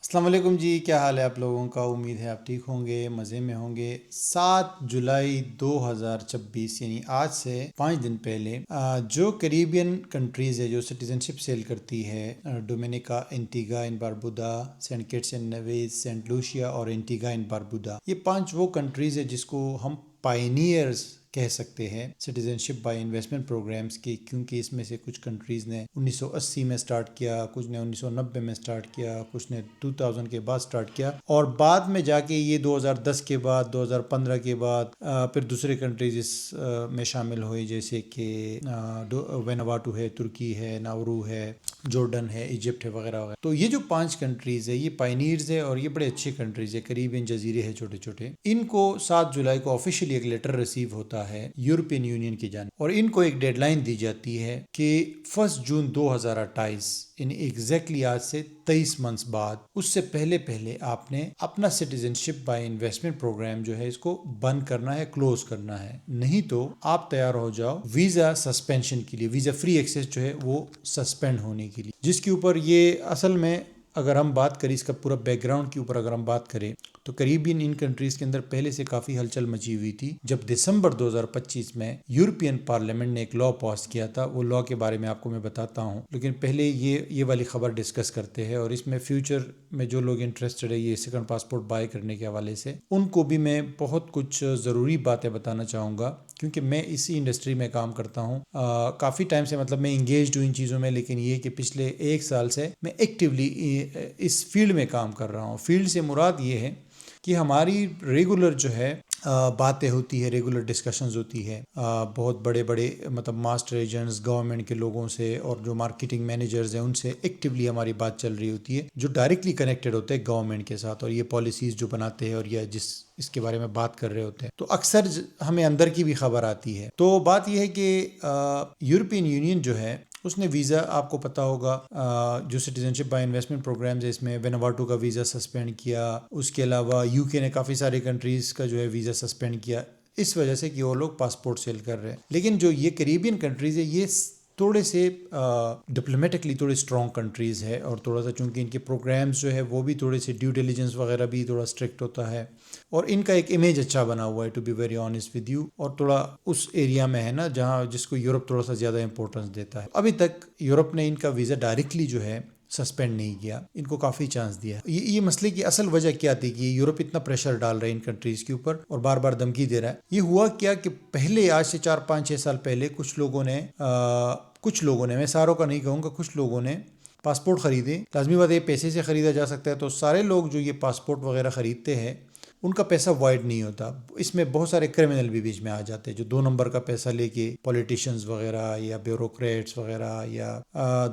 السلام علیکم جی، کیا حال ہے آپ لوگوں کا؟ امید ہے آپ ٹھیک ہوں گے، مزے میں ہوں گے۔ 7 جولائی 2026 یعنی آج سے 5 دن پہلے جو کریبین کنٹریز ہے جو سٹیزنشپ سیل کرتی ہے، Dominica, Antigua and Barbuda, Saint Kitts and Nevis, Saint Lucia اور اینٹیگا اینڈ باربودا، یہ 5 وہ کنٹریز ہے جس کو ہم پائنیئرز کہہ سکتے ہیں سٹیزنشپ بائی انویسٹمنٹ پروگرامز کی، کیونکہ اس میں سے کچھ کنٹریز نے 1980 میں سٹارٹ کیا، کچھ نے 1990 میں سٹارٹ کیا، کچھ نے 2000 کے بعد سٹارٹ کیا، اور بعد میں جا کے یہ 2010 کے بعد 2015 کے بعد پھر دوسرے کنٹریز اس میں شامل ہوئی، جیسے کہ وینواتو ہے، ترکی ہے، ناورو ہے، جورڈن ہے، ایجپٹ ہے، وغیرہ وغیرہ۔ تو یہ جو 5 کنٹریز ہے یہ پائنیئرز ہے اور یہ بڑے اچھے کنٹریز ہے، کریبین جزیرے ہیں چھوٹے چھوٹے۔ ان کو 7 جولائی کو آفیشیلی ایک لیٹر ریسیو ہوتا ہے یورپین یونین کی جانب، اور ان کو ایک ڈیڈ لائن دی جاتی ہے کہ 1 جون 2028 یعنی ایگزیکٹلی آج سے 23 منتھس بعد، اس سے پہلے آپ نے اپنا سٹیزنشپ بائی انویسٹمنٹ پروگرام جو ہے اس کو بند کرنا ہے، کلوز کرنا ہے، نہیں تو آپ تیار ہو جاؤ ویزا سسپینشن کے لیے، ویزا فری ایکسیس جو ہے وہ سسپینڈ ہونے کے لیے، جس کے اوپر یہ اصل میں اگر ہم بات کریں اس کا پورا بیک گراؤنڈ کے اوپر اگر ہم بات کریں تو کریبین ان کنٹریز کے اندر پہلے سے کافی ہلچل مچی ہوئی تھی، جب دسمبر 2025 میں یورپین پارلیمنٹ نے ایک لا پاس کیا تھا۔ وہ لا کے بارے میں آپ کو میں بتاتا ہوں، لیکن پہلے یہ والی خبر ڈسکس کرتے ہیں، اور اس میں فیوچر میں جو لوگ انٹرسٹڈ ہے یہ سیکنڈ پاسپورٹ بائی کرنے کے حوالے سے، ان کو بھی میں بہت کچھ ضروری باتیں بتانا چاہوں گا، کیونکہ میں اسی انڈسٹری میں کام کرتا ہوں کافی ٹائم سے، مطلب میں انگیجڈ ہوں ان چیزوں میں، لیکن یہ کہ پچھلے 1 سال سے میں ایکٹیولی اس فیلڈ میں کام کر رہا ہوں۔ فیلڈ سے مراد یہ ہے کہ ہماری ریگولر جو ہے باتیں ہوتی ہے، ریگولر ڈسکشنز ہوتی ہے بہت بڑے بڑے مطلب ماسٹر ایجنٹس، گورنمنٹ کے لوگوں سے، اور جو مارکیٹنگ مینیجرز ہیں ان سے ایکٹیولی ہماری بات چل رہی ہوتی ہے، جو ڈائریکٹلی کنیکٹڈ ہوتے ہیں گورنمنٹ کے ساتھ، اور یہ پالیسیز جو بناتے ہیں اور یہ اس کے بارے میں بات کر رہے ہوتے ہیں، تو اکثر ہمیں اندر کی بھی خبر آتی ہے۔ تو بات یہ ہے کہ یورپین یونین جو ہے اس نے ویزا، آپ کو پتا ہوگا جو سٹیزنشپ بائی انویسٹمنٹ پروگرامز ہے، اس میں وینوواٹو کا ویزا سسپینڈ کیا، اس کے علاوہ یو کے نے کافی سارے کنٹریز کا جو ہے ویزا سسپینڈ کیا، اس وجہ سے کہ وہ لوگ پاسپورٹ سیل کر رہے ہیں۔ لیکن جو یہ کریبین کنٹریز ہے یہ تھوڑے سے ڈپلومیٹکلی تھوڑے اسٹرانگ کنٹریز ہے، اور تھوڑا سا چونکہ ان کے پروگرامز جو ہے وہ بھی تھوڑے سے ڈیو ڈیلیجنس وغیرہ بھی تھوڑا اسٹرکٹ ہوتا ہے، اور ان کا ایک امیج اچھا بنا ہوا ہے، to be very honest with you, اور تھوڑا اس ایریا میں ہے نا جس کو یورپ تھوڑا سا زیادہ امپورٹنس دیتا ہے۔ ابھی تک یورپ نے ان کا ویزا ڈائریکٹلی جو ہے سسپینڈ نہیں کیا، ان کو کافی چانس دیا۔ یہ مسئلے کی اصل وجہ کیا تھی کہ یورپ اتنا پریشر ڈال رہا ہے ان کنٹریز کے اوپر اور بار بار دھمکی دے رہا ہے؟ یہ ہوا کیا کہ پہلے آج سے 4 5 6 سال پہلے کچھ لوگوں نے میں ساروں کا نہیں کہوں گا، کچھ لوگوں نے پاسپورٹ خریدے۔ لازمی بات ہے پیسے سے خریدا جا سکتا ہے، تو سارے لوگ جو یہ پاسپورٹ وغیرہ خریدتے ہیں ان کا پیسہ وائڈ نہیں ہوتا، اس میں بہت سارے کرمنل بھی بیچ میں آ جاتے ہیں جو 2 نمبر کا پیسہ لے کے پولیٹیشنز وغیرہ یا بیوروکریٹس وغیرہ یا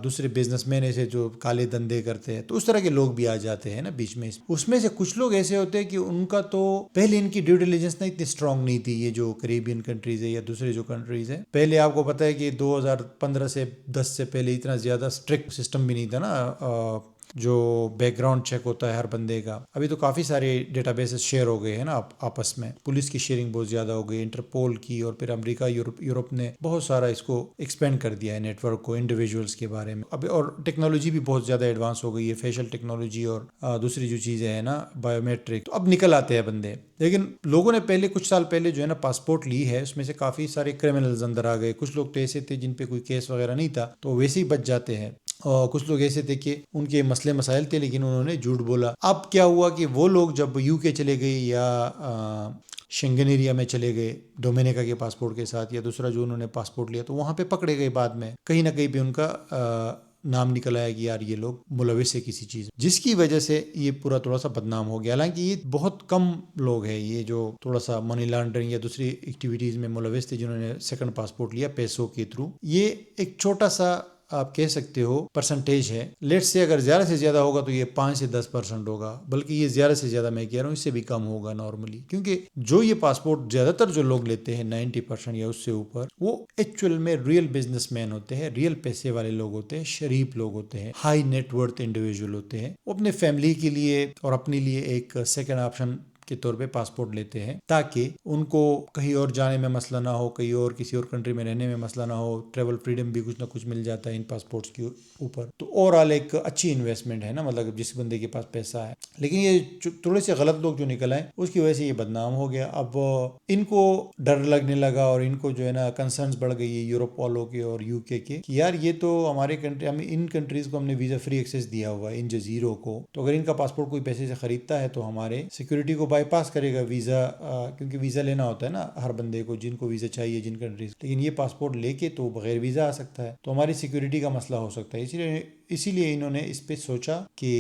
دوسرے بزنس مین ایسے جو کالے دندے کرتے ہیں، تو اس طرح کے لوگ بھی آ جاتے ہیں نا بیچ میں۔ اس میں سے کچھ لوگ ایسے ہوتے ہیں کہ ان کا تو پہلے ان کی ڈیو ڈیلیجنس نہ اتنی اسٹرانگ نہیں تھی، یہ جو کریبین کنٹریز ہے یا دوسرے جو کنٹریز ہیں، پہلے آپ کو پتہ ہے کہ 2015 سے 10 سے پہلے اتنا زیادہ اسٹرکٹ سسٹم بھی نہیں تھا نا، جو بیک گراؤنڈ چیک ہوتا ہے ہر بندے کا۔ ابھی تو کافی سارے ڈیٹا بیسز شیئر ہو گئے ہیں نا آپس میں، پولیس کی شیئرنگ بہت زیادہ ہو گئی، انٹرپول کی، اور پھر امریکہ، یورپ نے بہت سارا اس کو ایکسپینڈ کر دیا ہے نیٹ ورک کو انڈیویجولز کے بارے میں اب، اور ٹیکنالوجی بھی بہت زیادہ ایڈوانس ہو گئی ہے، فیشل ٹیکنالوجی اور دوسری جو چیزیں ہیں نا بایو میٹرک، تو اب نکل آتے ہیں بندے۔ لیکن لوگوں نے پہلے کچھ سال پہلے جو ہے نا پاسپورٹ لی ہے، اس میں سے کافی سارے کرمنلز اندر آ گئے، کچھ لوگ تو ایسے تھے جن پہ کوئی کیس وغیرہ نہیں تھا تو ویسے ہی بچ جاتے ہیں، اور کچھ لوگ ایسے تھے کہ ان کے مسئلے مسائل تھے لیکن انہوں نے جھوٹ بولا۔ اب کیا ہوا کہ وہ لوگ جب یو کے چلے گئے یا شنگن ایریا میں چلے گئے ڈومینیکا کے پاسپورٹ کے ساتھ، یا دوسرا جو انہوں نے پاسپورٹ لیا، تو وہاں پہ پکڑے گئے بعد میں، کہیں نہ کہیں پہ ان کا نام نکل آیا کہ یار یہ لوگ ملوث ہے کسی چیز، جس کی وجہ سے یہ پورا تھوڑا سا بدنام ہو گیا۔ حالانکہ یہ بہت کم لوگ ہیں یہ جو تھوڑا سا منی لانڈرنگ یا دوسری ایکٹیویٹیز میں ملوث تھے جنہوں نے سیکنڈ پاسپورٹ لیا پیسوں کے تھرو۔ یہ ایک چھوٹا سا آپ کہہ سکتے ہو پرسنٹیج ہے، لیٹ سے اگر زیادہ سے زیادہ ہوگا تو یہ 5 سے 10% ہوگا، بلکہ یہ زیادہ سے زیادہ میں کہہ رہا ہوں اس سے بھی کم ہوگا نارملی، کیونکہ جو یہ پاسپورٹ زیادہ تر جو لوگ لیتے ہیں 90% یا اس سے اوپر، وہ ایکچوئل میں ریئل بزنس مین ہوتے ہیں، ریئل پیسے والے لوگ ہوتے ہیں، شریف لوگ ہوتے ہیں، ہائی نیٹ ورتھ انڈیویجول ہوتے ہیں، وہ اپنے فیملی کے لیے اور اپنے لیے ایک سیکنڈ آپشن کے طور پہ پاسپورٹ لیتے ہیں تاکہ ان کو کہیں اور جانے میں مسئلہ نہ ہو, کہیں اور کسی اور کنٹری میں رہنے میں مسئلہ نہ ہو, ٹریول فریڈم بھی کچھ نہ کچھ مل جاتا ہے ان پاسپورٹس کے اوپر. تو اوور آل ایک اچھی انویسٹمنٹ ہے نا, مطلب جس بندے کے پاس پیسہ ہے. لیکن یہ تھوڑے سے غلط لوگ جو نکل آئے اس کی وجہ سے یہ بدنام ہو گیا. اب ان کو ڈر لگنے لگا اور ان کو جو ہے نا کنسرنز بڑھ گئی ہے یورپ والوں کے اور یو کے کہ یار یہ تو ہمارے کنٹری, ہم ان کنٹریز کو ہم نے ویزا فری ایکسیس دیا ہوا ہے, ان جزیروں کو, تو اگر ان کا پاسپورٹ کوئی پیسے سے خریدتا ہے تو ہمارے سیکورٹی کو بائی پاس کرے گا ویزا, کیونکہ ویزا لینا ہوتا ہے نا ہر بندے کو, جن کو ویزا چاہیے جن کنٹریز, لیکن یہ پاسپورٹ لے کے تو بغیر ویزا آ سکتا ہے, تو ہماری سیکورٹی کا مسئلہ ہو سکتا ہے. اسی لیے انہوں نے اس پہ سوچا کہ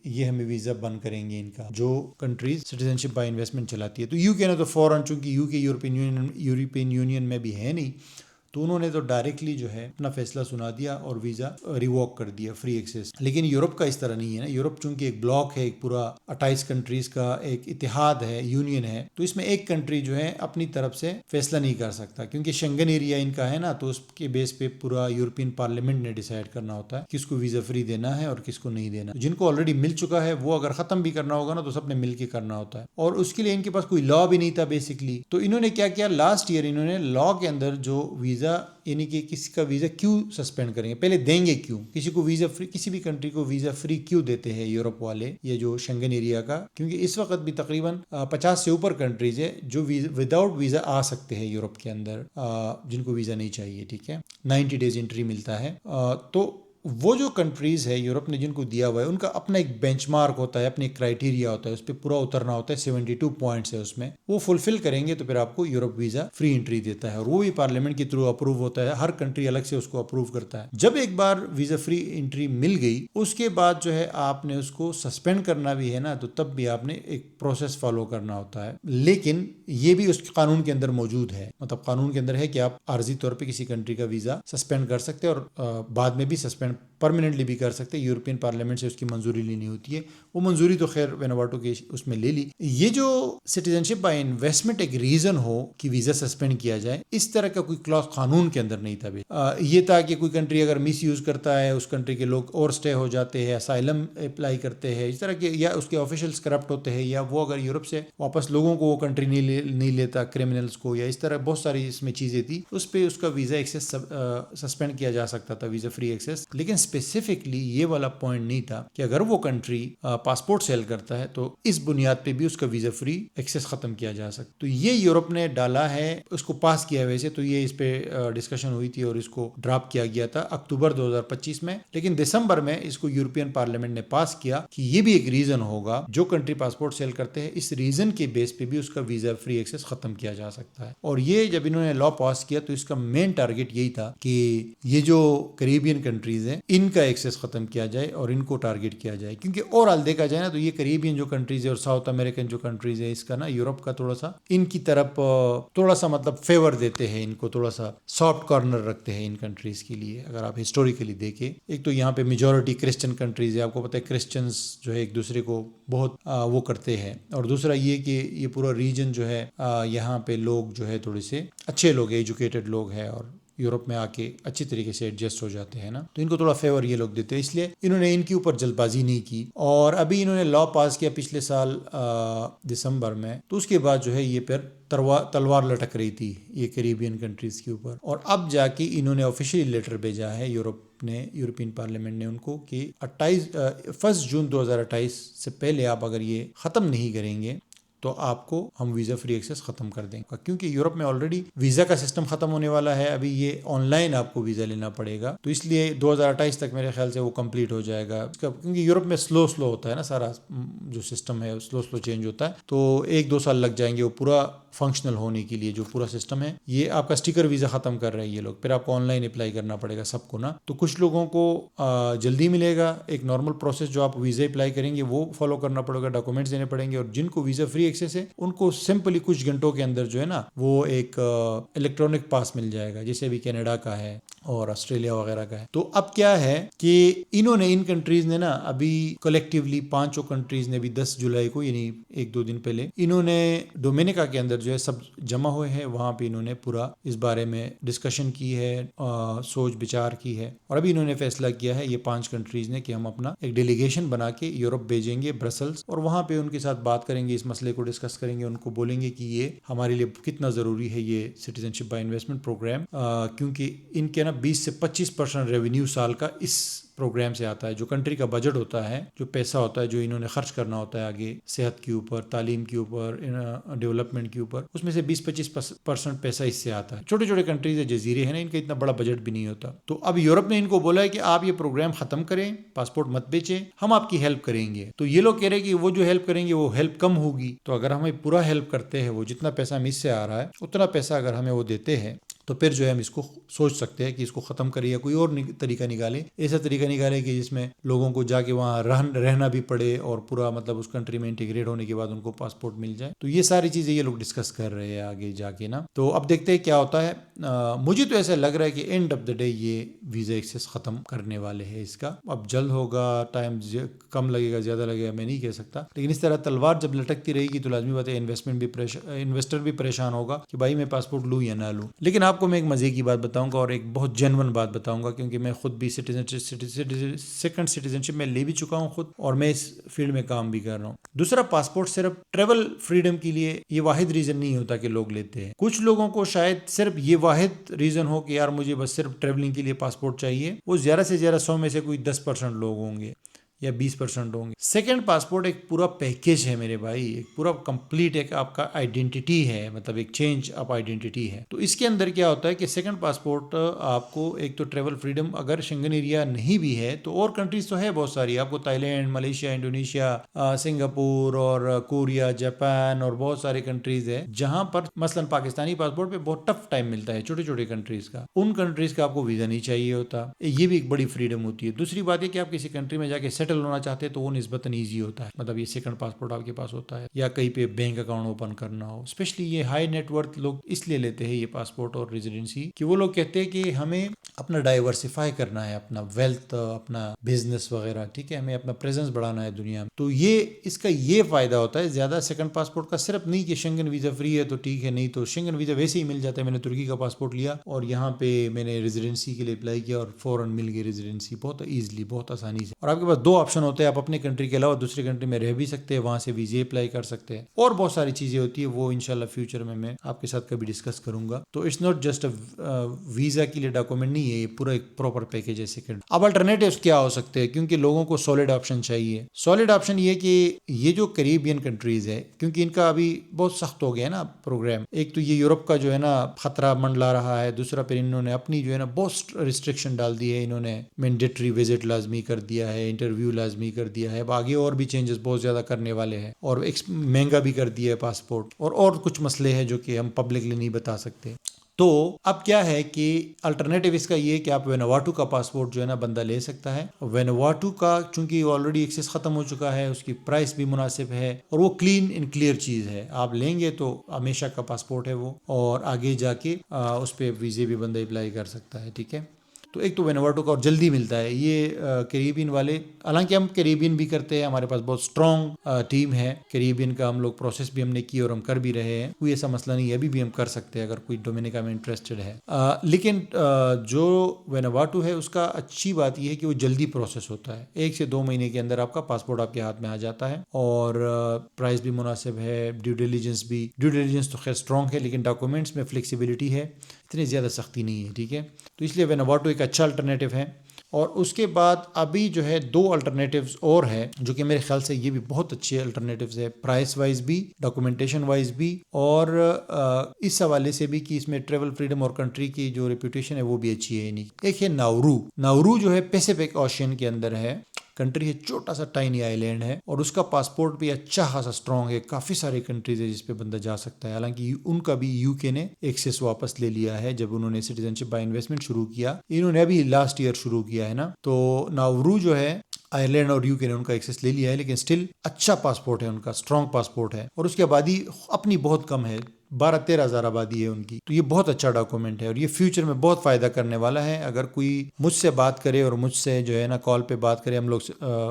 یہ ہمیں ویزا بند کریں گے ان کا, جو countries citizen ship by investment چلاتی ہے. تو یو کے نے تو فوراً, چونکہ یو کے یورپین یونین میں بھی ہے نہیں, تو انہوں نے تو ڈائریکٹلی جو ہے اپنا فیصلہ سنا دیا اور ویزا ریووک کر دیا فری ایکسیس. لیکن یورپ کا اس طرح نہیں ہے نا, یورپ چونکہ ایک بلاک ہے, ایک پورا 28 کنٹریز کا ایک اتحاد ہے, یونین ہے, تو اس میں ایک کنٹری جو ہے اپنی طرف سے فیصلہ نہیں کر سکتا, کیونکہ شنگن ایریا ان کا ہے نا, تو اس کے بیس پہ پورا یورپین پارلیمنٹ نے ڈیسائیڈ کرنا ہوتا ہے کس کو ویزا فری دینا ہے اور کس کو نہیں دینا. جن کو آلریڈی مل چکا ہے وہ اگر ختم بھی کرنا ہوگا نا تو سب نے مل کے کرنا ہوتا ہے, اور اس کے لیے ان کے پاس کوئی لا بھی نہیں تھا بیسکلی. تو انہوں نے کیا کیا, لاسٹ ایئر انہوں نے لا کے اندر جو ویزا, یعنی کہ کسی کا ویزا کیوں سسپینڈ کریں گے, پہلے دیں گے کیوں, کسی کو ویزا فری, کسی بھی کنٹری کو ویزا فری کیوں دیتے ہیں یورپ والے, یہ جو شنگن ایریا کا, کیونکہ اس وقت بھی تقریباً 50 سے اوپر کنٹریز ہے جو وداؤٹ ویزا آ سکتے ہیں یورپ کے اندر, جن کو ویزا نہیں چاہیے. ٹھیک ہے, 90 days انٹری ملتا ہے. تو وہ جو کنٹریز ہے یورپ نے جن کو دیا ہوا ہے ان کا اپنا ایک بینچ مارک ہوتا ہے, اپنے ایک کرائٹیریا ہوتا ہے, اس پہ پورا اترنا ہوتا ہے. 72 پوائنٹس ہے اس میں, وہ فلفل کریں گے تو پھر آپ کو یورپ ویزا فری انٹری دیتا ہے, اور وہ بھی پارلیمنٹ کے تھرو اپروو ہوتا ہے, ہر کنٹری الگ سے اس کو اپروو کرتا ہے. جب ایک بار ویزا فری انٹری مل گئی اس کے بعد جو ہے آپ نے اس کو سسپینڈ کرنا بھی ہے نا, تو تب بھی آپ نے ایک پروسیس فالو کرنا ہوتا ہے. لیکن یہ بھی اس قانون کے اندر موجود ہے, مطلب قانون کے اندر ہے کہ آپ عارضی طور پہ کسی کنٹری کا ویزا سسپینڈ کر سکتے ہیں اور بعد میں بھی سسپینڈ پرماننٹلی بھی کر سکتے. یورپین پارلیمنٹ سے اس کی منظوری لینی ہوتی ہے, وہ منظوری تو خیر وینوواٹو کے اس میں لے لی. یہ جو سٹیزن شپ بائی انویسٹمنٹ ایک ریزن ہو کہ ویزا سسپینڈ کیا جائے, اس طرح کا کوئی کلاس قانون کے اندر نہیں تھا. یہ تھا کہ کوئی کنٹری اگر مس یوز کرتا ہے, اس کنٹری کے لوگ اور اسٹے ہو جاتے ہیں, اسائلم اپلائی کرتے ہیں اس طرح کے, یا اس کے آفیشلس کرپٹ ہوتے ہیں, یا وہ اگر یورپ سے واپس لوگوں کو وہ کنٹری نہیں لیتا, کرمنلز کو, یا اس طرح بہت ساری اس میں چیزیں تھی, اس پہ اس کا ویزا ایکسیس سسپینڈ کیا جا سکتا تھا, ویزا فری ایکسیس. لیکن اسپیسیفکلی یہ والا پوائنٹ نہیں تھا کہ اگر وہ کنٹری پاسپورٹ سیل کرتا ہے تو اس بنیاد پہ بھی اس کا ویزا فری ایکسیس ختم کیا جا سکتا. تو یہ یورپ نے ڈالا ہے, اس کو پاس کیا. ویسے تو یہ اس پہ ڈسکشن ہوئی تھی اور اس کو ڈراپ کیا گیا تھا اکتوبر 2025 میں, لیکن دسمبر میں اس کو یورپین پارلیمنٹ نے پاس کیا کہ یہ بھی ایک ریزن ہوگا, جو کنٹری پاسپورٹ سیل کرتے ہیں اس ریزن کے بیس پہ بھی اس کا ویزا فری ایکسیس ختم کیا جا سکتا ہے. اور یہ جب انہوں نے لا پاس کیا تو اس کا مین ٹارگٹ یہی تھا کہ یہ جو کریبین کنٹریز ہیں ان کا ایکسیس ختم کیا جائے اور ان کو ٹارگٹ کیا جائے. کیونکہ اوور آل دیکھا جائے نا تو یہ کریبین جو کنٹریز ہے اور ساؤتھ امریکن جو کنٹریز ہے, اس کا نا یورپ کا تھوڑا سا ان کی طرف تھوڑا سا مطلب فیور دیتے ہیں, ان کو تھوڑا سا سافٹ کارنر رکھتے ہیں ان کنٹریز کے لیے. اگر آپ ہسٹوریکلی دیکھیں, ایک تو یہاں پہ میجورٹی کرسچن کنٹریز ہے, آپ کو پتہ ہے کرسچنز جو ہے ایک دوسرے کو بہت وہ کرتے ہیں, اور دوسرا یہ کہ یہ پورا ریجن جو ہے یہاں پہ لوگ جو ہے تھوڑے سے اچھے لوگ ہیں, ایجوکیٹڈ لوگ ہیں, اور یورپ میں آ کے اچھی طریقے سے ایڈجسٹ ہو جاتے ہیں نا, تو ان کو تھوڑا فیور یہ لوگ دیتے ہیں, اس لیے انہوں نے ان کے اوپر جلد بازی نہیں کی. اور ابھی انہوں نے لا پاس کیا پچھلے سال دسمبر میں, تو اس کے بعد جو ہے یہ پھر تلوار لٹک رہی تھی یہ کریبین کنٹریز کے اوپر, اور اب جا کے انہوں نے آفیشیلی لیٹر بھیجا ہے یورپین پارلیمنٹ نے ان کو کہ 1 جون 2028 سے پہلے آپ اگر یہ ختم نہیں کریں گے تو آپ کو ہم ویزا فری ایکسیس ختم کر دیں گے. کیونکہ یورپ میں آلریڈی ویزا کا سسٹم ختم ہونے والا ہے, ابھی یہ آن لائن آپ کو ویزا لینا پڑے گا, تو اس لیے 2028 تک میرے خیال سے وہ کمپلیٹ ہو جائے گا. کیونکہ یورپ میں سلو ہوتا ہے نا, سارا جو سسٹم ہے سلو چینج ہوتا ہے, تو 1-2 سال لگ جائیں گے وہ پورا فنکشنل ہونے کے لیے. جو پورا سسٹم ہے یہ آپ کا اسٹیکر ویزا ختم کر رہے ہیں یہ لوگ, پھر آپ کو آن لائن اپلائی کرنا پڑے گا سب کو نا. تو کچھ لوگوں کو جلدی ملے گا, ایک نارمل پروسیس جو آپ ویزا اپلائی کریں گے وہ فالو کرنا پڑے گا, ڈاکومنٹس دینے پڑیں گے, اور جن کو ویزا فری ایکسیس ہے ان کو سمپلی کچھ گھنٹوں کے اندر جو ہے نا وہ ایک الیکٹرانک پاس مل جائے گا, جیسے بھی کینیڈا کا ہے, اور آسٹریلیا وغیرہ کا ہے. تو اب کیا ہے کہ انہوں نے ان کنٹریز نے نا ابھی کلیکٹیولی 5 کنٹریز نے بھی 10 جولائی کو یعنی 1-2 دن پہلے انہوں نے ڈومینیکا کے اندر جو ہے سب جمع ہوئے ہیں. وہاں پہ انہوں نے پورا اس بارے میں ڈسکشن کی ہے, سوچ بچار کی ہے, اور ابھی انہوں نے فیصلہ کیا ہے یہ 5 کنٹریز نے کہ ہم اپنا ایک ڈیلیگیشن بنا کے یورپ بھیجیں گے, برسلز, اور وہاں پہ ان کے ساتھ بات کریں گے, اس مسئلے کو ڈسکس کریں گے, ان کو بولیں گے کہ یہ ہمارے لیے کتنا ضروری ہے یہ citizenship by investment program, کیونکہ ان کے نا 20 سے 25% ریونیو سال کا اس پروگرام سے آتا ہے. جو کنٹری کا بجٹ ہوتا ہے, جو پیسہ ہوتا ہے جو انہوں نے خرچ کرنا ہوتا ہے آگے صحت کے اوپر, تعلیم کے اوپر, ڈیولپمنٹ کے اوپر, اس میں سے 20-25% پیسہ اس سے آتا ہے. چھوٹے چھوٹے کنٹریز ہے, جزیرے ہیں نا, ان کا اتنا بڑا بجٹ بھی نہیں ہوتا. تو اب یورپ نے ان کو بولا ہے کہ آپ یہ پروگرام ختم کریں, پاسپورٹ مت بیچیں, ہم آپ کی ہیلپ کریں گے. تو یہ لوگ کہہ رہے ہیں کہ وہ جو ہیلپ کریں گے وہ ہیلپ کم ہوگی. تو اگر ہمیں پورا ہیلپ کرتے ہیں, وہ جتنا پیسہ ہم اس سے آ رہا ہے اتنا پیسہ اگر ہمیں وہ دیتے ہیں, تو پھر جو ہے ہم اس کو سوچ سکتے ہیں کہ اس کو ختم کریں یا کوئی اور طریقہ نکالیں. ایسا طریقہ نکالیں کہ جس میں لوگوں کو جا کے وہاں رہنا بھی پڑے اور پورا مطلب اس کنٹری میں انٹیگریٹ ہونے کے بعد ان کو پاسپورٹ مل جائے. تو یہ ساری چیزیں یہ لوگ ڈسکس کر رہے ہیں آگے جا کے نا. تو اب دیکھتے ہیں کیا ہوتا ہے. مجھے تو ایسا لگ رہا ہے کہ اینڈ آف دا ڈے یہ ویزا ایکسیس ختم کرنے والے ہیں. اس کا اب جلد ہوگا, ٹائم کم لگے گا, زیادہ لگے گا, میں نہیں کہہ سکتا, لیکن اس طرح تلوار جب لٹکتی رہے گی تو لازمی بات ہے انویسٹر بھی پریشان ہوگا کہ بھائی میں پاسپورٹ لوں یا نہ لوں. لیکن آپ کو میں ایک مزے کی بات بتاؤں گا اور ایک بہت جینون بات بتاؤں گا, کیونکہ میں خود بھی سیکنڈ سٹیزن شپ میں لے بھی چکا ہوں خود, اور میں اس فیلڈ میں کام بھی کر رہا ہوں. دوسرا, پاسپورٹ صرف ٹریول فریڈم کے لیے یہ واحد ریزن نہیں ہوتا کہ لوگ لیتے ہیں. کچھ لوگوں کو شاید صرف یہ واحد ریزن ہو کہ یار مجھے بس صرف ٹریولنگ کے لیے پاسپورٹ چاہیے. وہ زیادہ سے زیادہ 100 میں سے کوئی 10% لوگ ہوں گے یا 20% ہوں گے. سیکنڈ, پاسپورٹ ایک پورا پیکیج ہے میرے بھائی, ایک پورا کمپلیٹ ایک آپ کا آئیڈینٹی ہے, مطلب ایک چینج آف آئیڈینٹی ہے. تو اس کے اندر کیا ہوتا ہے کہ سیکنڈ پاسپورٹ آپ کو ایک تو ٹریول فریڈم, اگر شنگن ایریا نہیں بھی ہے تو اور کنٹریز تو ہے بہت ساری, آپ کو Thailand, Malaysia, Indonesia, Singapore اور کوریا, جاپان اور بہت سارے کنٹریز ہے جہاں پر مثلا پاکستانی پاسپورٹ پہ بہت ٹف ٹائم ملتا ہے چھوٹے چھوٹے کنٹریز کا. ان کنٹریز کا آپ کو ویزا نہیں چاہیے ہوتا, یہ بھی ایک بڑی فریڈم ہوتی ہے. دوسری بات ہے کہ آپ کسی کنٹری میں جا کے سیٹل ہونا چاہتے ہیں تو وہ نسبتاً ایزی ہوتا ہے, مطلب یہ سیکنڈ پاسپورٹ آپ کے پاس ہوتا ہے, یا کہیں پہ بینک اکاؤنٹ اوپن کرنا ہو. اسپیشلی یہ ہائی نیٹ ورتھ لوگ اس لیے لیتے ہیں یہ پاسپورٹ اور ریزیڈنسی کہ وہ لوگ کہتے ہیں کہ ہمیں اپنا ڈائیورسیفائی کرنا ہے, اپنا ویلتھ, اپنا بزنس وغیرہ, ٹھیک ہے, ہمیں اپنا پریزنس بڑھانا ہے دنیا میں. تو یہ اس کا یہ فائدہ ہوتا ہے زیادہ سیکنڈ پاسپورٹ کا, صرف نہیں کہ شنگن ویزا فری ہے تو ٹھیک ہے, نہیں تو شنگن ویزا ویسے ہی مل جاتا ہے. میں نے ترکی کا پاسپورٹ لیا اور یہاں پہ میں نے ریزیڈنسی کے لیے اپلائی کیا اور فوراً مل گئی ریزیڈنسی, بہت ایزلی, بہت آسانی سے. اور آپ کے پاس 2 آپشن ہوتے ہیں, آپ اپنے کنٹری کے علاوہ دوسری کنٹری میں رہ بھی سکتے ہیں, وہاں سے ویزے اپلائی کر سکتے ہیں, اور بہت ساری چیزیں ہوتی ہے, وہ انشاءاللہ فیوچر میں آپ کے ساتھ کبھی ڈسکس کروں گا. تو اٹس ناٹ جسٹ ویزا کے لیے ڈاکومنٹ نہیں ہے, یہ پورا ایک پراپر پیکیج ہے سیکنڈ. اب الٹرنیٹیوز کیا ہو سکتے ہیں, کیونکہ لوگوں کو سالڈ آپشن چاہیے. سالڈ آپشن یہ کہ یہ جو کریبین کنٹریز ہے, کیونکہ ان کا ابھی بہت سخت ہو گیا ہے نا پروگرام. ایک تو یہ یورپ کا جو ہے نا خطرہ منڈلا رہا ہے, دوسرا پھر انہوں نے اپنی جو ہے نا بہت ریسٹرکشن ڈال دی ہے. انہوں نے مینڈیٹری وزٹ لازمی کر دیا ہے, انٹرویو لازمی کر دیا ہے, اب آگے اور بھی چینجز بہت زیادہ کرنے والے ہیں, اور مہنگا بھی کر دیا ہے پاسپورٹ, اور کچھ مسئلے ہیں جو کہ ہم پبلکلی نہیں بتا سکتے. تو اب کیا ہے کہ الٹرنیٹیو اس کا یہ کہ آپ وینوواٹو کا پاسپورٹ جو ہے نا بندہ لے سکتا ہے. وینوواٹو کا چونکہ آلریڈی ایکسیس ختم ہو چکا ہے, اس کی پرائس بھی مناسب ہے, اور وہ کلین اینڈ کلیئر چیز ہے. آپ لیں گے تو ہمیشہ کا پاسپورٹ ہے وہ, اور آگے جا کے اس پہ ویزے بھی بندہ اپلائی کر سکتا ہے, ٹھیک ہے. تو ایک تو وینوواٹو کا اور جلدی ملتا ہے. یہ کریبین والے, حالانکہ ہم کریبین بھی کرتے ہیں, ہمارے پاس بہت اسٹرانگ ٹیم ہے کریبین کا, ہم لوگ پروسیس بھی ہم نے کی اور ہم کر بھی رہے ہیں, کوئی ایسا مسئلہ نہیں ہے, ابھی بھی ہم کر سکتے ہیں اگر کوئی ڈومینیکا میں انٹرسٹڈ ہے. لیکن جو وینوواٹو ہے اس کا اچھی بات یہ ہے کہ وہ جلدی پروسیس ہوتا ہے, 1 سے 2 مہینے کے اندر آپ کا پاسپورٹ آپ کے ہاتھ میں آ جاتا ہے, اور پرائس بھی مناسب ہے. ڈیو ڈیلیجنس تو خیر اسٹرانگ ہے, لیکن ڈاکومنٹس میں فلیکسیبلٹی ہے, اتنی زیادہ سختی نہیں ہے, ٹھیک ہے. تو اس لیے وینوواٹو ایک اچھا الٹرنیٹیو ہے. اور اس کے بعد ابھی جو ہے 2 الٹرنیٹیوز اور ہے جو کہ میرے خیال سے یہ بھی بہت اچھے الٹرنیٹیوز ہے, پرائس وائز بھی, ڈاکومنٹیشن وائز بھی, اور اس حوالے سے بھی کہ اس میں ٹریول فریڈم اور کنٹری کی جو ریپوٹیشن ہے وہ بھی اچھی ہے. نہیں, ایک ہے ناورو جو ہے پیسیفک اوشین کے اندر ہے, کنٹری ہے, چھوٹا سا ٹائنی آئی لینڈ ہے, اور اس کا پاسپورٹ بھی اچھا خاصا اسٹرانگ ہے. کافی سارے کنٹریز ہے جس پہ بندہ جا سکتا ہے, حالانکہ ان کا بھی یو کے نے ایکسیس واپس لے لیا ہے جب انہوں نے سٹیزن شپ بائی انویسٹمنٹ شروع کیا. انہوں نے ابھی لاسٹ ایئر شروع کیا ہے نا. تو ناورو جو ہے آئرلینڈ اور یو کے نے ان کا ایکسیس لے لیا ہے, لیکن سٹل اچھا پاسپورٹ ہے ان کا, اسٹرانگ پاسپورٹ ہے. اور اس کی آبادی اپنی بہت کم ہے, 12-13 ہزار آبادی ہے ان کی. تو یہ بہت اچھا ڈاکومنٹ ہے اور یہ فیوچر میں بہت فائدہ کرنے والا ہے. اگر کوئی مجھ سے بات کرے اور مجھ سے جو ہے نا کال پہ بات کرے, ہم لوگ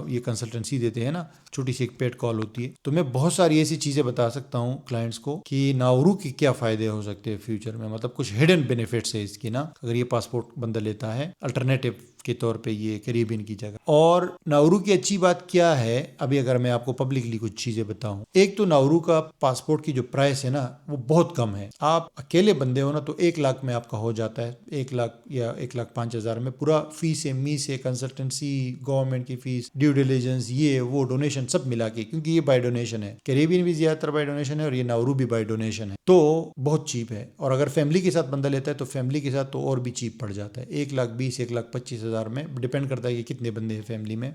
یہ کنسلٹنسی دیتے ہیں نا, چھوٹی سی ایک پیڈ کال ہوتی ہے, تو میں بہت ساری ایسی چیزیں بتا سکتا ہوں کلائنٹس کو کہ ناورو کی کیا فائدے ہو سکتے ہیں فیوچر میں. مطلب کچھ ہڈن بینیفٹس ہے اس کی نا, اگر یہ پاسپورٹ بندہ لیتا ہے الٹرنیٹیو کے طور پہ یہ کیریبین کی جگہ. اور ناورو کی اچھی بات کیا ہے, ابھی اگر میں آپ کو پبلکلی کچھ چیزیں بتاؤں, ایک تو ناورو کا پاسپورٹ کی جو پرائس ہے نا وہ بہت کم ہے. آپ اکیلے بندے ہو نا تو 1 لاکھ میں آپ کا ہو جاتا ہے, 1 لاکھ یا 1,05,000 میں پورا فیس ہے, می سے کنسلٹنسی, گورنمنٹ کی فیس, ڈیو ڈیلیجنس, یہ وہ ڈونیشن سب ملا کے, کیونکہ یہ بائی ڈونیشن ہے. کیریبین بھی زیادہ تر بائی ڈونیشن ہے اور یہ ناورو بھی بائی ڈونیشن ہے, تو بہت چیپ ہے. اور اگر فیملی کے ساتھ بندہ لیتا ہے تو فیملی کے ساتھ تو اور بھی چیپ پڑ جاتا ہے, 1,20,000 1,25,000 میں, ڈپینڈ کرتا ہے کہ کتنے بندے ہیں فیملی میں.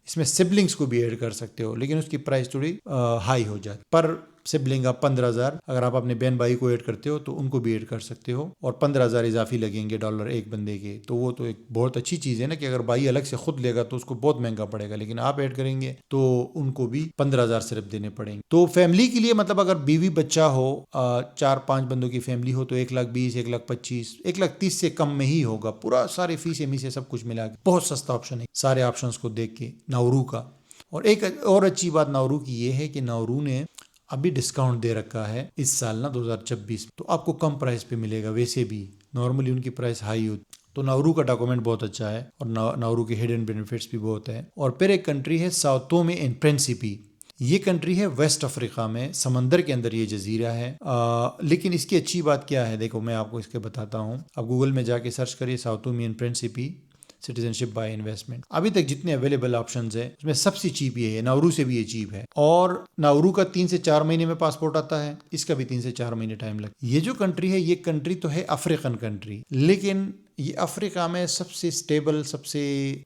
اس میں سبلنگس کو بھی ایڈ کر سکتے ہو, لیکن اس کی پرائس تھوڑی ہائی ہو جاتی. پر سبلنگ آپ 15,000, اگر آپ اپنے بہن بھائی کو ایڈ کرتے ہو تو ان کو بھی ایڈ کر سکتے ہو, اور 15,000 اضافی لگیں گے ڈالر ایک بندے کے. تو وہ تو ایک بہت اچھی چیز ہے نا, کہ اگر بھائی الگ سے خود لے گا تو اس کو بہت مہنگا پڑے گا, لیکن آپ ایڈ کریں گے تو ان کو بھی 15,000 صرف دینے پڑیں گے. تو فیملی کے لیے مطلب اگر بیوی بچہ ہو, 4-5 بندوں کی فیملی ہو, تو 1,20,000 1,25,000 1,30,000 سے کم میں ہی ہوگا, پورا سارے فیس می سے سب کچھ ملا کے. بہت سستا آپشن ہے سارے آپشنس کو دیکھ کے ناورو کا. اور ایک اور اچھی بات ناورو کی یہ ہے کہ ناورو نے ابھی ڈسکاؤنٹ دے رکھا ہے اس سال نا 2026 میں, تو آپ کو کم پرائس پہ ملے گا. ویسے بھی نارملی ان کی پرائس ہائی ہوتی, تو ناورو کا ڈاکومنٹ بہت اچھا ہے, اور ناورو کے ہڈن بینیفٹس بھی بہت ہیں. اور پھر ایک کنٹری ہے ساؤ تومے اینڈ پرنسپی. یہ کنٹری ہے ویسٹ افریقہ میں, سمندر کے اندر یہ جزیرہ ہے. لیکن اس کی اچھی بات کیا ہے, دیکھو میں آپ کو اس کے بتاتا ہوں. آپ گوگل میں جا کے سرچ کریے Sao Tome and Principe citizenship by investment. ابھی تک جتنے اویلیبل آپشنز ہیں اس میں سب سے چیپ یہ ہے, ناورو سے بھی یہ چیپ ہے. اور ناورو کا 3 سے 4 مہینے میں پاسپورٹ آتا ہے, اس کا بھی 3 سے 4 مہینے ٹائم لگتا ہے. یہ جو کنٹری ہے, یہ کنٹری تو ہے افریقن کنٹری, لیکن یہ افریقہ میں سب سے سٹیبل, سب سے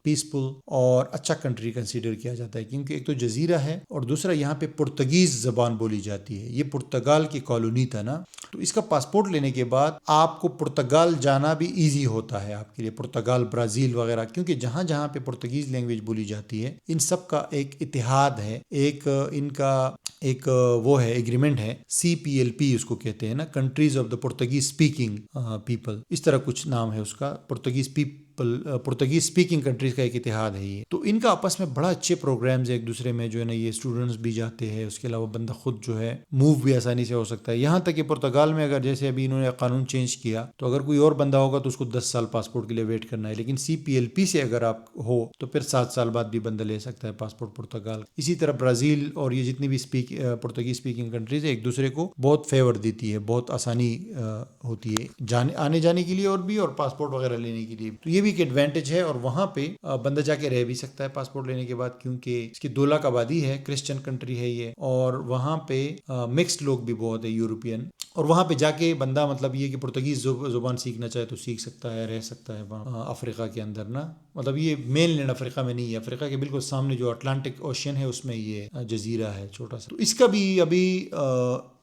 پیسفل اور اچھا کنٹری کنسیڈر کیا جاتا ہے, کیونکہ ایک تو جزیرہ ہے اور دوسرا یہاں پہ پرتگیز زبان بولی جاتی ہے. یہ پرتگال کی کالونی تھا نا, تو اس کا پاسپورٹ لینے کے بعد آپ کو پرتگال جانا بھی ایزی ہوتا ہے آپ کے لیے, پرتگال, برازیل وغیرہ, کیونکہ جہاں جہاں پہ پرتگیز لینگویج بولی جاتی ہے ان سب کا ایک اتحاد ہے, ایک ان کا ایک وہ ہے ایگریمنٹ ہے, CPLP اس کو کہتے ہیں نا, countries of the Portuguese speaking people, اس طرح کچھ نام ہے اس کا, پرتگیز اسپیکنگ کنٹریز کا ایک اتحاد ہے یہ. تو ان کا آپس میں بڑا اچھے پروگرامز ہیں ایک دوسرے میں, جو ہے نا یہ اسٹوڈنٹس بھی جاتے ہیں, اس کے علاوہ بندہ خود جو ہے موو بھی آسانی سے ہو سکتا ہے. یہاں تک کہ پرتگال میں اگر جیسے ابھی انہوں نے قانون چینج کیا, تو اگر کوئی اور بندہ ہوگا تو اس کو 10 سال پاسپورٹ کے لیے ویٹ کرنا ہے, لیکن CPLP سے اگر آپ ہو تو پھر 7 سال بعد بھی بندہ لے سکتا ہے پاسپورٹ پرتگال. اسی طرح برازیل اور یہ جتنی بھی پرتگیز اسپیکنگ کنٹریز ہیں ایک دوسرے کو بہت فیور دیتی ہے, بہت آسانی ہوتی ہے آنے جانے کے لیے اور بھی, اور پاسپورٹ وغیرہ لینے کے لیے. تو یہ بھی ایک ایڈوانٹیج ہے, اور وہاں پہ بندہ جا کے رہ بھی سکتا ہے پاسپورٹ لینے کے بعد, کیونکہ اس کی 2 لاکھ آبادی ہے, کرسچن کنٹری ہے یہ, اور وہاں پہ مکسڈ لوگ بھی بہت ہے یورپین. اور وہاں پہ جا کے بندہ مطلب یہ کہ پرتگیز زبان سیکھنا چاہے تو سیکھ سکتا ہے, رہ سکتا ہے وہاں افریقہ کے اندر نا. مطلب یہ مین لینڈ افریقہ میں نہیں ہے, افریقہ کے بالکل سامنے جو اٹلانٹک اوشین ہے اس میں یہ جزیرہ ہے چھوٹا سا. تو اس کا بھی ابھی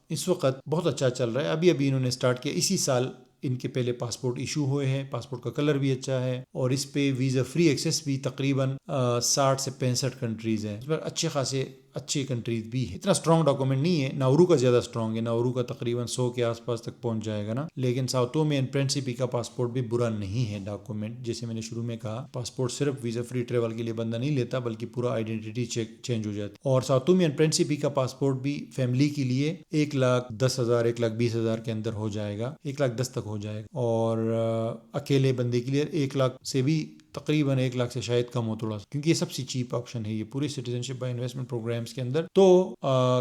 اس وقت بہت اچھا چل رہا ہے. ابھی انہوں نے اسٹارٹ کیا, اسی سال ان کے پہلے پاسپورٹ ایشو ہوئے ہیں. پاسپورٹ کا کلر بھی اچھا ہے, اور اس پہ ویزا فری ایکسیس بھی تقریباً 60 سے 65 کنٹریز ہیں. اس پر اچھے خاصے اچھی کنٹریز بھی ہے. اتنا اسٹرانگ ڈاکومنٹ نہیں ہے, ناورو کا زیادہ اسٹرانگ ہے, ناورو کا تقریباً 100 کے آس پاس تک پہنچ جائے گا نا. لیکن ساؤ تومے اینڈ پرنسپی کا پاسپورٹ بھی برا نہیں ہے ڈاکومنٹ. جیسے میں نے شروع میں کہا, پاسپورٹ صرف ویزا فری ٹریول کے لیے بندہ نہیں لیتا, بلکہ پورا آئیڈینٹی چینج ہو جاتی. اور ساؤ تومے اینڈ پرنسپی کا پاسپورٹ بھی فیملی کے لیے 1,10,000 1,20,000 کے اندر ہو جائے گا, 1,10,000 تک ہو جائے گا. اور اکیلے بندے کے لیے 1,00,000 سے بھی تقریباً 1,00,000 سے شاید کم ہو تھوڑا سا, کیونکہ یہ سب سے چیپ آپشن ہے یہ پوری citizenship by investment programs کے اندر. تو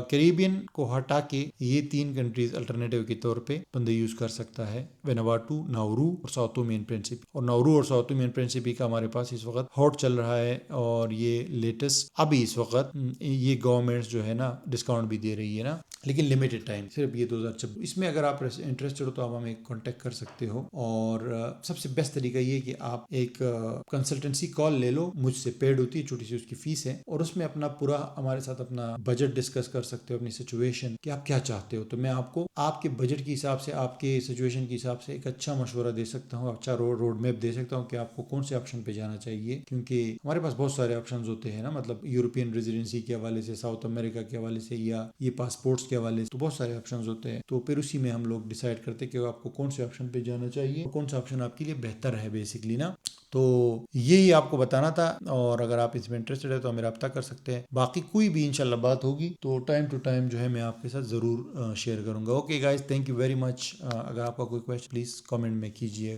کیریبین کو ہٹا کے یہ 3 کنٹریز الٹرنیٹیو کے طور پہ بندہ یوز کر سکتا ہے, وینواتو, ناورو اور ساؤ تومے اینڈ پرنسپی. اور ناورو اور ساؤ تومے اینڈ پرنسپی کا ہمارے پاس اس وقت ہاٹ چل رہا ہے, اور یہ لیٹسٹ ابھی اس وقت یہ گورنمنٹس جو ہے نا ڈسکاؤنٹ بھی دے رہی ہے نا, لیکن لمیٹڈ ٹائم, صرف یہ 2026. اس میں اگر آپ انٹرسٹڈ ہو تو آپ ہمیں کانٹیکٹ کر سکتے ہو. اور سب سے بیسٹ طریقہ یہ کہ آپ ایک کنسلٹنسی کال لے لو, مجھ سے پیڈ ہوتی ہے, چھوٹی سی اس کی فیس ہے, اور اس میں اپنا پورا ہمارے ساتھ اپنا بجٹ ڈسکس کر سکتے ہو, اپنی سچویشن کہ آپ کیا چاہتے ہو. تو میں آپ کو آپ کے بجٹ کے حساب سے, آپ کے سچویشن کے حساب سے ایک اچھا مشورہ دے سکتا ہوں, اچھا روڈ میپ دے سکتا ہوں کہ آپ کو کون سے آپشن پہ جانا چاہیے. کیونکہ ہمارے پاس بہت سارے آپشنز ہوتے ہیں نا, مطلب یورپین ریزیڈنسی کے حوالے سے, ساؤتھ امریکہ کے حوالے سے, یا یہ پاسپورٹس کے کے حوالے سے تو بہت سارے آپشنز ہوتے ہیں, تو پھر اسی میں ہم لوگ ڈیسائیڈ کرتے ہیں کہ آپ کو کون سے آپشن پہ جانا چاہیے, کون سا آپشن آپ کے لیے بہتر ہے بیسکلی نا. تو یہی آپ کو بتانا تھا, اور اگر آپ اس میں انٹرسٹڈ ہے تو ہمیں رابطہ کر سکتے ہیں. باقی کوئی بھی انشاءاللہ بات ہوگی تو ٹائم ٹو ٹائم جو ہے میں آپ کے ساتھ ضرور شیئر کروں گا. Okay guys, thank you very much. اگر آپ کا کوئی کویسچن پلیز کامنٹ میں کیجیے.